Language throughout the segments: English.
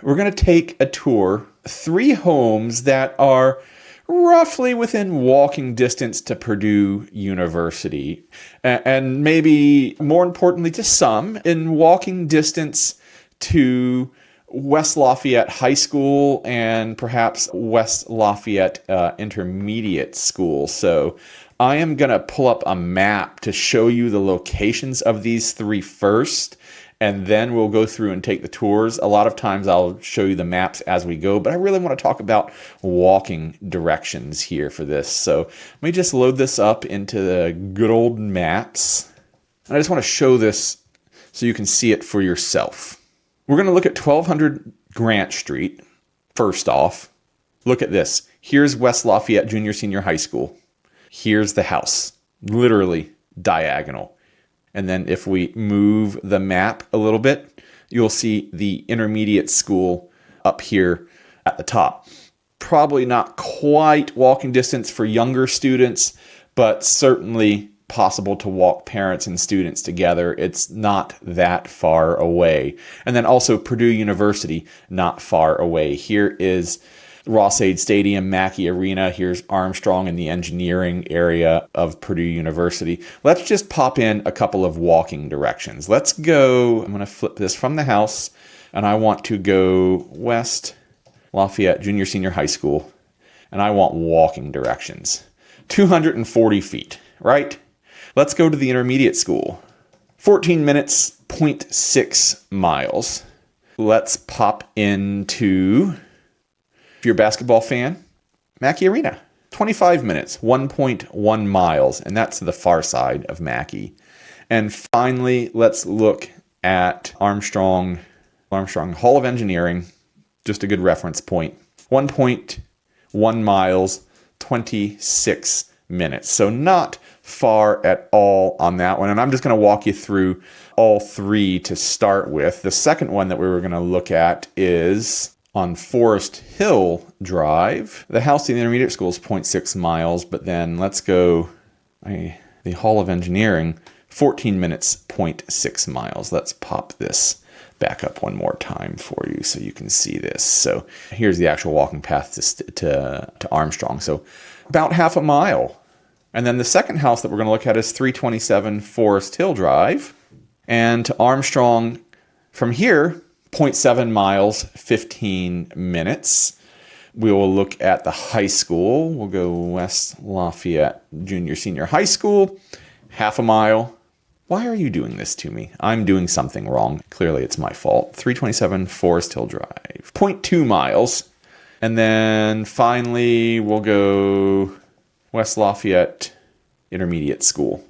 we're going to take a tour, 3 homes that are roughly within walking distance to Purdue University, and maybe more importantly to some, in walking distance to West Lafayette High School and perhaps West Lafayette Intermediate School. So I am going to pull up a map to show you the locations of these 3 first, and then we'll go through and take the tours. A lot of times I'll show you the maps as we go, but I really want to talk about walking directions here for this. So let me just load this up into the good old maps. And I just want to show this so you can see it for yourself. We're going to look at 1200 Grant Street. First off, look at this. Here's West Lafayette Junior Senior High School. Here's the house, literally diagonal. And then if we move the map a little bit, you'll see the intermediate school up here at the top. Probably not quite walking distance for younger students, but certainly possible to walk parents and students together. It's not that far away. And then also Purdue University, not far away. Here is Ross-Ade Stadium, Mackey Arena. Here's Armstrong in the engineering area of Purdue University. Let's just pop in a couple of walking directions. Let's go, I'm going to flip this from the house, and I want to go West Lafayette Junior Senior High School, and I want walking directions. 240 feet, right? Let's go to the intermediate school. 14 minutes, 0.6 miles. Let's pop into, if you're a basketball fan, Mackey Arena. 25 minutes, 1.1 miles, and that's the far side of Mackey. And finally, let's look at Armstrong Hall of Engineering, just a good reference point. 1.1 miles, 26 minutes. So not far at all on that one. And I'm just going to walk you through all 3 to start with. The second one that we were going to look at is on Forest Hill Drive. The house to the intermediate school is 0.6 miles, but then let's go the Hall of Engineering, 14 minutes, 0.6 miles. Let's pop this back up one more time for you so you can see this. So here's the actual walking path to Armstrong. So about half a mile. And then the second house that we're going to look at is 327 Forest Hill Drive. And to Armstrong from here, 0.7 miles, 15 minutes. We will look at the high school. We'll go West Lafayette Junior Senior High School, half a mile. Why are you doing this to me? I'm doing something wrong. Clearly it's my fault. 327 Forest Hill Drive, 0.2 miles. And then finally, we'll go West Lafayette Intermediate School,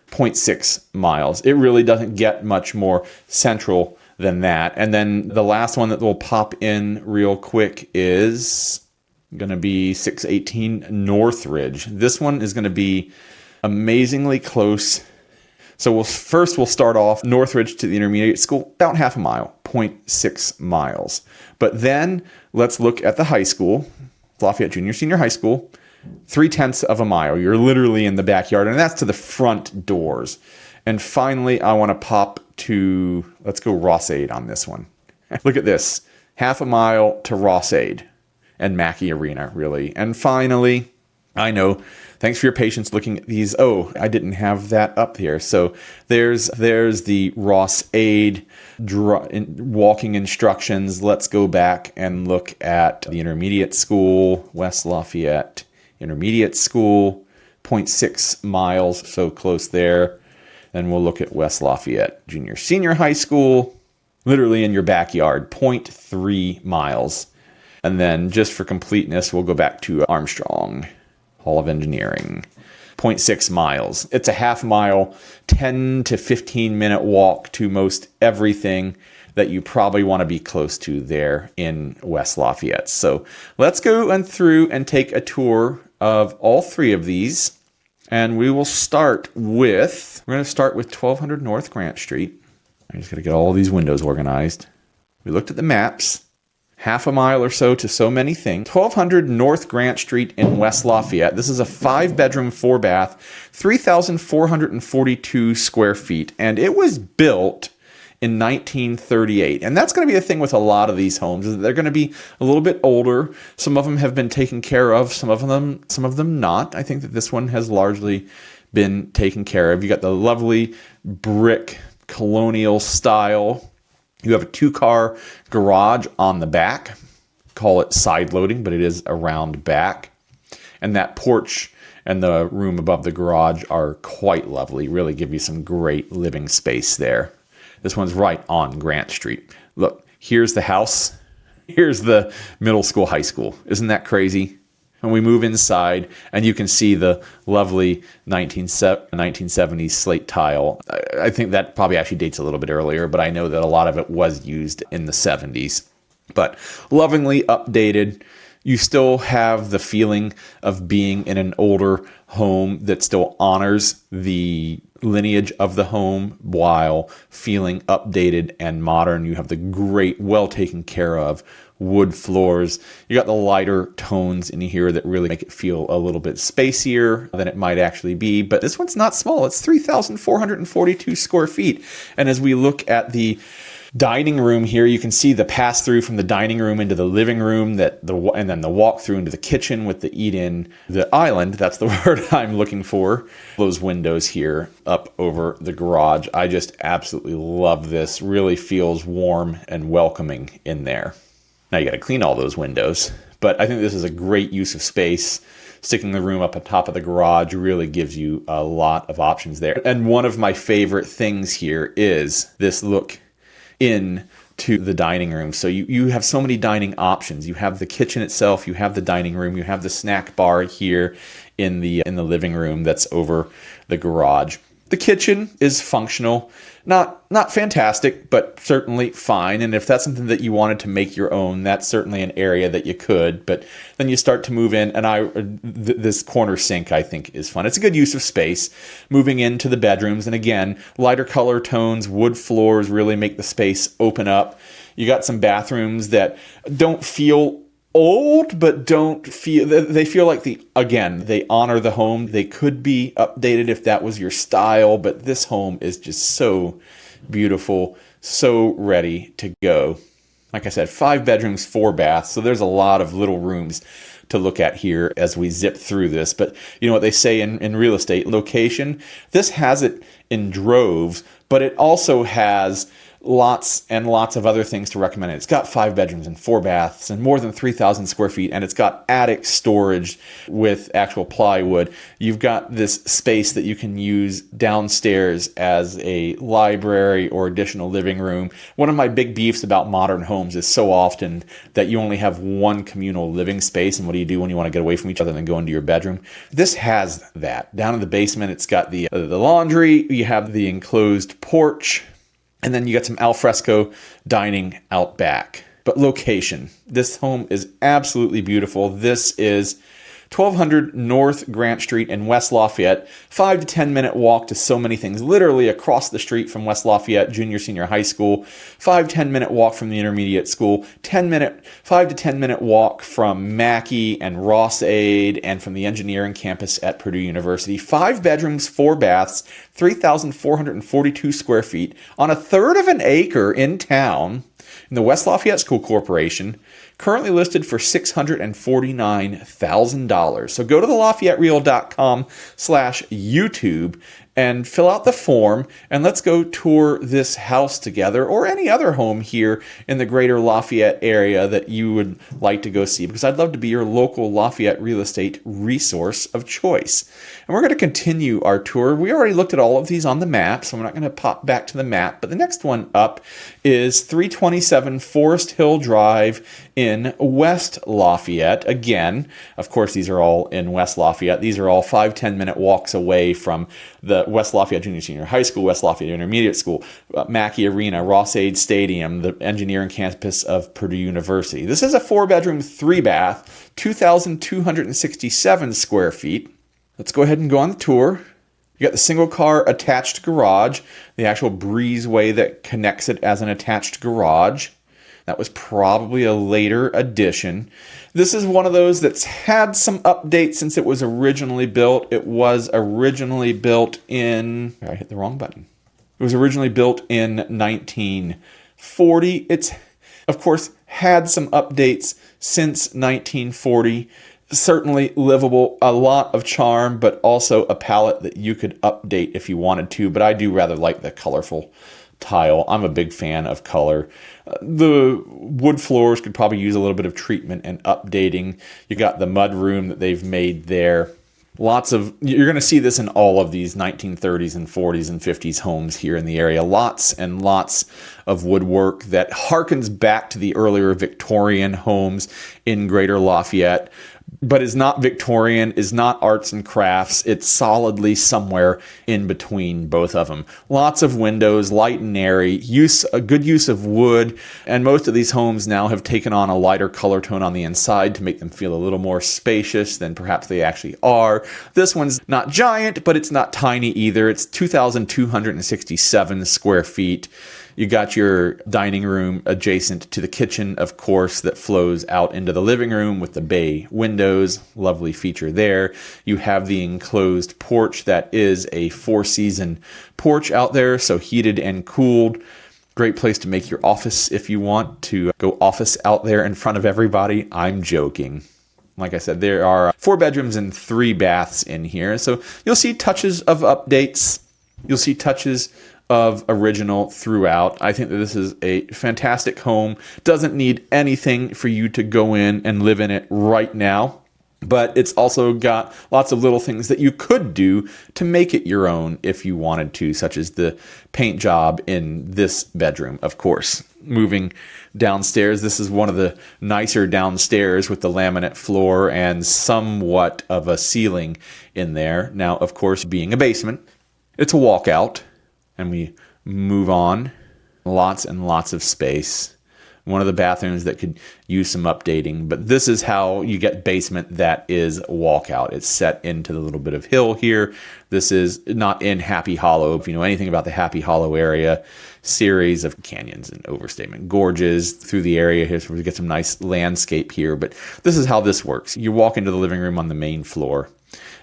0.6 miles. It really doesn't get much more central than that. And then the last one that will pop in real quick is going to be 618 Northridge. This one is going to be amazingly close. So we'll start off Northridge to the intermediate school, about half a mile, 0.6 miles. But then let's look at the high school, Lafayette Junior Senior High School, 0.3 of a mile. You're literally in the backyard, and that's to the front doors. And finally, I want to pop to, let's go Ross-Ade on this one. Look at this, half a mile to Ross-Ade and Mackey Arena, really. And finally, I know, thanks for your patience looking at these. Oh, I didn't have that up here. So there's the Ross-Ade walking instructions. Let's go back and look at the intermediate school, West Lafayette Intermediate School, 0.6 miles, so close there. Then we'll look at West Lafayette Junior Senior High School, literally in your backyard, 0.3 miles. And then just for completeness, we'll go back to Armstrong Hall of Engineering, 0.6 miles. It's a half mile, 10 to 15 minute walk to most everything that you probably want to be close to there in West Lafayette. So let's go through and take a tour of all 3 of these. And we will start with, we're going to start with 1200 North Grant Street. I just got to get all these windows organized. We looked at the maps. Half a mile or so to so many things. 1200 North Grant Street in West Lafayette. This is a 5-bedroom, 4-bath, 3,442 square feet. And it was built in 1938. And that's going to be the thing with a lot of these homes, is that they're going to be a little bit older. Some of them have been taken care of, some of them not. I think that this one has largely been taken care of. You got the lovely brick colonial style. You have a 2-car garage on the back. Call it side loading, but it is a round back. And that porch and the room above the garage are quite lovely. Really give you some great living space there. This one's right on Grant Street. Look, here's the house. Here's the middle school, high school. Isn't that crazy? And we move inside, and you can see the lovely 1970s slate tile. I think that probably actually dates a little bit earlier, but I know that a lot of it was used in the 70s. But lovingly updated. You still have the feeling of being in an older home that still honors the lineage of the home while feeling updated and modern. You have the great, well taken care of wood floors. You got the lighter tones in here that really make it feel a little bit spacier than it might actually be. But this one's not small. It's 3,442 square feet. And as we look at the dining room here, you can see the pass through from the dining room into the living room, and then the walk through into the kitchen with the eat-in, the island. That's the word I'm looking for. Those windows here up over the garage. I just absolutely love this. Really feels warm and welcoming in there. Now you got to clean all those windows, but I think this is a great use of space. Sticking the room up on top of the garage really gives you a lot of options there. And one of my favorite things here is this look into the dining room. So you have so many dining options. You have the kitchen itself, you have the dining room, you have the snack bar here in the living room that's over the garage. The kitchen is functional, not fantastic, but certainly fine. And if that's something that you wanted to make your own, that's certainly an area that you could. But then you start to move in, and this corner sink, I think, is fun. It's a good use of space. Moving into the bedrooms, and again, lighter color tones, wood floors really make the space open up. You got some bathrooms that don't feel old, but they feel like they honor the home. They could be updated if that was your style, but this home is just so beautiful, so ready to go. Like I said, 5 bedrooms, 4 baths, so there's a lot of little rooms to look at here as we zip through this. But you know what they say in real estate, location, this has it in droves, but it also has lots and lots of other things to recommend. It's got 5 bedrooms and 4 baths and more than 3,000 square feet, and it's got attic storage with actual plywood. You've got this space that you can use downstairs as a library or additional living room. One of my big beefs about modern homes is so often that you only have one communal living space, and what do you do when you want to get away from each other and go into your bedroom? This has that. Down in the basement, it's got the laundry, you have the enclosed porch, and then you got some alfresco dining out back. But location, this home is absolutely beautiful. This is 1200 North Grant Street in West Lafayette. 5 to 10 minute walk to so many things. Literally across the street from West Lafayette Junior Senior High School. 5-10 minute walk from the Intermediate School. 5 to 10 minute walk from Mackey and Ross-Ade and from the engineering campus at Purdue University. 5 bedrooms, 4 baths, 3,442 square feet on a third of an acre in town in the West Lafayette School Corporation. Currently listed for $649,000. So go to the LafayetteReal.com/YouTube and fill out the form, and let's go tour this house together, or any other home here in the Greater Lafayette area that you would like to go see, because I'd love to be your local Lafayette real estate resource of choice. And we're going to continue our tour. We already looked at all of these on the map, so I'm not going to pop back to the map, but the next one up is 327 Forest Hill Drive in West Lafayette. Again, of course, these are all in West Lafayette. These are all 5-10 minute walks away from the West Lafayette Junior Senior High School, West Lafayette Intermediate School, Mackey Arena, Ross-Ade Stadium, the engineering campus of Purdue University. This is a 4-bedroom, 3-bath, 2,267 square feet. Let's go ahead and go on the tour. You got the single car attached garage, the actual breezeway that connects it as an attached garage. That was probably a later addition. This is one of those that's had some updates since it was originally built. It was originally built in... I hit the wrong button. It was originally built in 1940. It's, of course, had some updates since 1940. Certainly livable, a lot of charm, but also a palette that you could update if you wanted to. But I do rather like the colorful tile. I'm a big fan of color. The wood floors could probably use a little bit of treatment and updating. You got the mud room that they've made there. You're going to see this in all of these 1930s and 40s and 50s homes here in the area. Lots and lots of woodwork that harkens back to the earlier Victorian homes in Greater Lafayette, but is not Victorian, is not arts and crafts. It's solidly somewhere in between both of them. Lots of windows, light and airy, a good use of wood, and most of these homes now have taken on a lighter color tone on the inside to make them feel a little more spacious than perhaps they actually are. This one's not giant, but it's not tiny either. It's 2,267 square feet. You got your dining room adjacent to the kitchen, of course, that flows out into the living room with the bay windows. Lovely feature there. You have the enclosed porch that is a four-season porch out there, so heated and cooled. Great place to make your office if you want to go office out there in front of everybody. I'm joking. Like I said, there are 4 bedrooms and 3 baths in here, so you'll see touches of updates. You'll see touches of original throughout. I think that this is a fantastic home. Doesn't need anything for you to go in and live in it right now, but it's also got lots of little things that you could do to make it your own if you wanted to, such as the paint job in this bedroom, of course. Moving downstairs, this is one of the nicer downstairs with the laminate floor and somewhat of a ceiling in there. Now, of course, being a basement, it's a walkout. And we move on. Lots and lots of space. One of the bathrooms that could use some updating. But this is how you get basement that is walkout. It's set into the little bit of hill here. This is not in Happy Hollow. If you know anything about the Happy Hollow area, series of canyons and overstatement gorges through the area here. So we get some nice landscape here. But this is how this works. You walk into the living room on the main floor.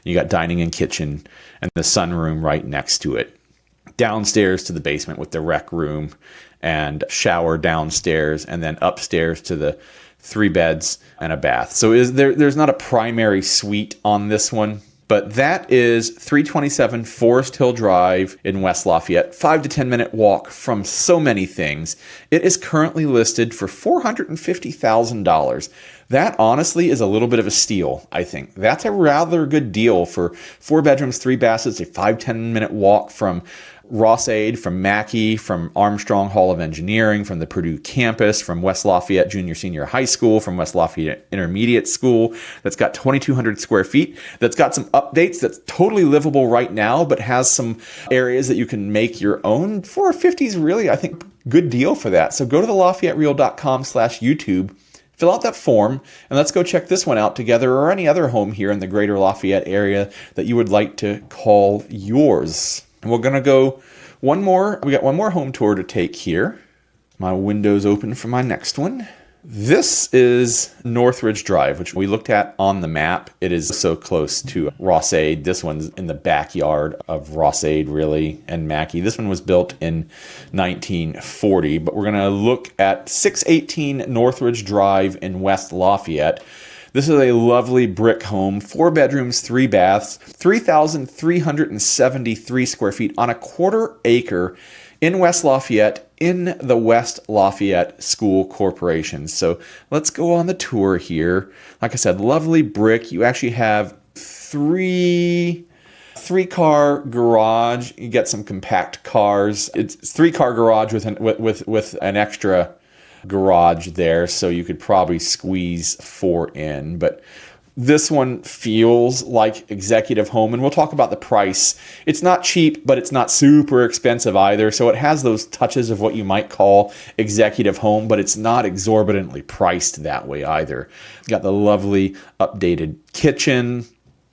You got dining and kitchen and the sunroom right next to it. Downstairs to the basement with the rec room and shower downstairs, and then upstairs to the 3 beds and a bath. So there's not a primary suite on this one, but that is 327 Forest Hill Drive in West Lafayette, 5 to 10 minute walk from so many things. It is currently listed for $450,000. That honestly is a little bit of a steal, I think. That's a rather good deal for 4 bedrooms, 3 baths. It's a 5-10 minute walk from Ross-Ade, from Mackey, from Armstrong Hall of Engineering, from the Purdue campus, from West Lafayette Senior High School, from West Lafayette Intermediate School. That's got 2,200 square feet. That's got some updates. That's totally livable right now, but has some areas that you can make your own. 450 is really, I think, good deal for that. So go to the LafayetteReal.com/YouTube. Fill out that form, and let's go check this one out together, or any other home here in the Greater Lafayette area that you would like to call yours. And we're going to go we got one more home tour to take here. My window's open for my next one. This is Northridge Drive, which we looked at on the map. It is so close to Ross-Ade. This one's in the backyard of Ross-Ade, really, and Mackey. This one was built in 1940, but we're going to look at 618 Northridge Drive in West Lafayette. This is a lovely brick home, 4 bedrooms, 3 baths, 3,373 square feet on a 1/4 acre in West Lafayette in the West Lafayette School Corporation. So let's go on the tour here. Like I said, lovely brick. You actually have 3-car garage. You get some compact cars. It's 3-car garage with an extra garage there, so you could probably squeeze 4 in. But this one feels like executive home, and we'll talk about the price. It's not cheap, but it's not super expensive either, so it has those touches of what you might call executive home, but it's not exorbitantly priced that way either. Got the lovely updated kitchen.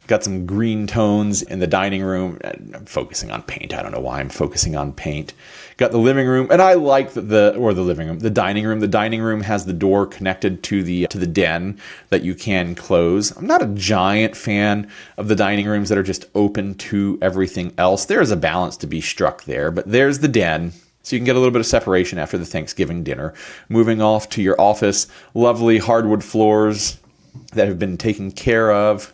Got some green tones in the dining room. I'm focusing on paint. I don't know why I'm focusing on paint. Got the living room, and I like the living room, the dining room. The dining room has the door connected to the den that you can close. I'm not a giant fan of the dining rooms that are just open to everything else. There is a balance to be struck there, but there's the den. So you can get a little bit of separation after the Thanksgiving dinner. Moving off to your office, lovely hardwood floors that have been taken care of.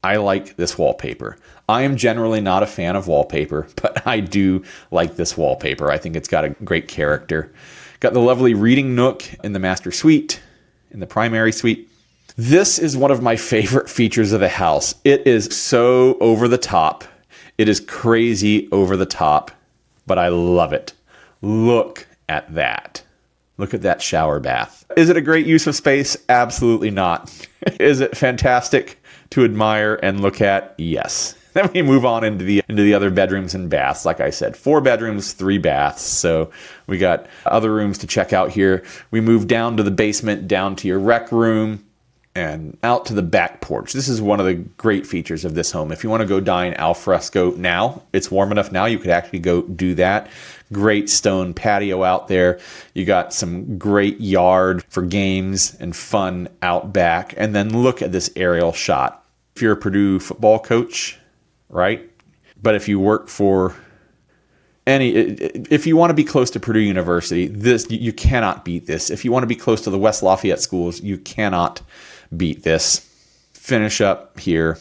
I like this wallpaper. I am generally not a fan of wallpaper, but I do like this wallpaper. I think it's got a great character. Got the lovely reading nook in the master suite, in the primary suite. This is one of my favorite features of the house. It is so over the top. It is crazy over the top, but I love it. Look at that. Look at that shower bath. Is it a great use of space? Absolutely not. Is it fantastic to admire and look at? Yes. Then we move on into the other bedrooms and baths. Like I said, 4 bedrooms, 3 baths. So we got other rooms to check out here. We move down to the basement, down to your rec room, and out to the back porch. This is one of the great features of this home. If you want to go dine al fresco now, it's warm enough now, you could actually go do that. Great stone patio out there. You got some great yard for games and fun out back. And then look at this aerial shot. If you're a Purdue football coach, right? But if you work for if you want to be close to Purdue University, you cannot beat this. If you want to be close to the West Lafayette schools, you cannot beat this. Finish up here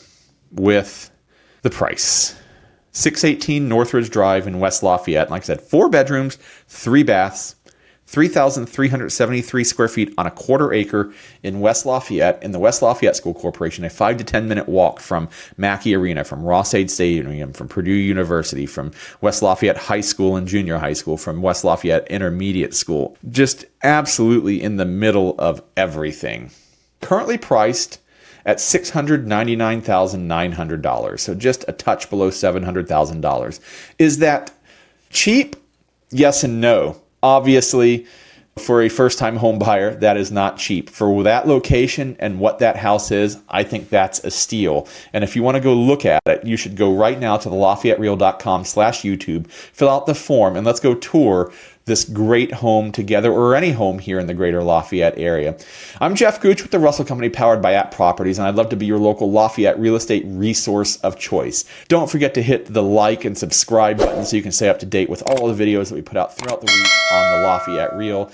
with the price. 618 Northridge Drive in West Lafayette. Like I said, 4 bedrooms, 3 baths, 3,373 square feet on a quarter acre in West Lafayette, in the West Lafayette School Corporation, a 5 to 10 minute walk from Mackey Arena, from Ross-Ade Stadium, from Purdue University, from West Lafayette High School and Junior High School, from West Lafayette Intermediate School. Just absolutely in the middle of everything. Currently priced at $699,900, so just a touch below $700,000. Is that cheap? Yes and no. Obviously, for a first-time home buyer, that is not cheap. For that location and what that house is, I think that's a steal. And if you want to go look at it, you should go right now to the LafayetteReal.com/YouTube, fill out the form, and let's go tour this great home together, or any home here in the Greater Lafayette area. I'm Geoff Gooch with the Russell Company, powered by App Properties, and I'd love to be your local Lafayette real estate resource of choice. Don't forget to hit the like and subscribe button so you can stay up to date with all of the videos that we put out throughout the week on the Lafayette Real.